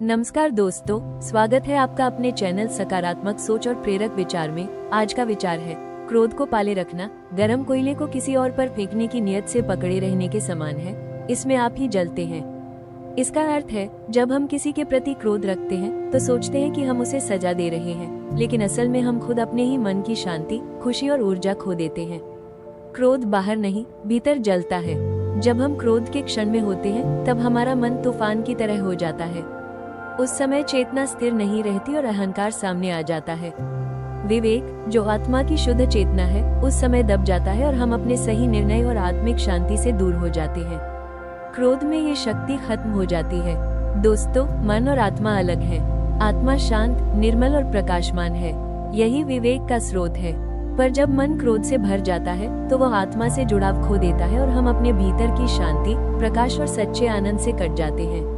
नमस्कार दोस्तों, स्वागत है आपका अपने चैनल सकारात्मक सोच और प्रेरक विचार में। आज का विचार है, क्रोध को पाले रखना गरम कोयले को किसी और पर फेंकने की नियत से पकड़े रहने के समान है, इसमें आप ही जलते हैं। इसका अर्थ है, जब हम किसी के प्रति क्रोध रखते हैं तो सोचते हैं कि हम उसे सजा दे रहे हैं, लेकिन असल में हम खुद अपने ही मन की शांति, खुशी और ऊर्जा खो देते हैं। क्रोध बाहर नहीं, भीतर जलता है। जब हम क्रोध के क्षण में होते हैं तब हमारा मन तूफान की तरह हो जाता है। उस समय चेतना स्थिर नहीं रहती और अहंकार सामने आ जाता है। विवेक, जो आत्मा की शुद्ध चेतना है, उस समय दब जाता है और हम अपने सही निर्णय और आत्मिक शांति से दूर हो जाते हैं। क्रोध में ये शक्ति खत्म हो जाती है। दोस्तों, मन और आत्मा अलग है। आत्मा शांत, निर्मल और प्रकाशमान है। यही विवेक का स्रोत है। पर जब मन क्रोध से भर जाता है तो वह आत्मा से जुड़ाव खो देता है और हम अपने भीतर की शांति, प्रकाश और सच्चे आनंद से कट जाते हैं।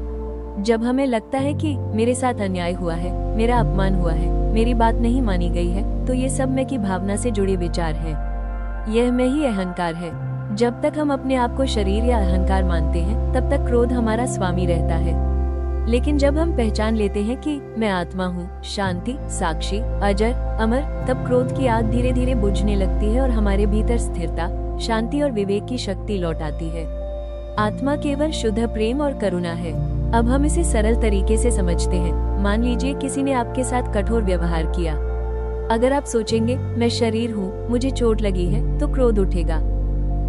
जब हमें लगता है कि मेरे साथ अन्याय हुआ है, मेरा अपमान हुआ है, मेरी बात नहीं मानी गई है, तो ये सब मैं की भावना से जुड़े विचार हैं। यह मैं ही अहंकार है। जब तक हम अपने आप को शरीर या अहंकार मानते हैं, तब तक क्रोध हमारा स्वामी रहता है। लेकिन जब हम पहचान लेते हैं कि मैं आत्मा हूँ, शांति, साक्षी, अजर, अमर, तब क्रोध की आग धीरे धीरे बुझने लगती है और हमारे भीतर स्थिरता, शांति और विवेक की शक्ति लौट आती है। आत्मा केवल शुद्ध प्रेम और करुणा है। अब हम इसे सरल तरीके से समझते हैं। मान लीजिए किसी ने आपके साथ कठोर व्यवहार किया। अगर आप सोचेंगे मैं शरीर हूँ, मुझे चोट लगी है, तो क्रोध उठेगा।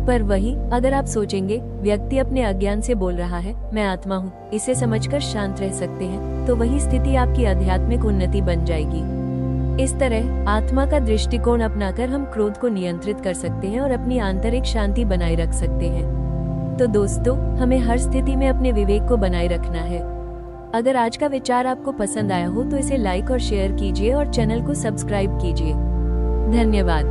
पर वही अगर आप सोचेंगे व्यक्ति अपने अज्ञान से बोल रहा है, मैं आत्मा हूँ, इसे समझकर शांत रह सकते हैं, तो वही स्थिति आपकी आध्यात्मिक उन्नति बन जाएगी। इस तरह आत्मा का दृष्टिकोण अपनाकर हम क्रोध को नियंत्रित कर सकते हैं और अपनी आंतरिक शांति बनाए रख सकते हैं। तो दोस्तों, हमें हर स्थिति में अपने विवेक को बनाए रखना है। अगर आज का विचार आपको पसंद आया हो तो इसे लाइक और शेयर कीजिए और चैनल को सब्सक्राइब कीजिए। धन्यवाद।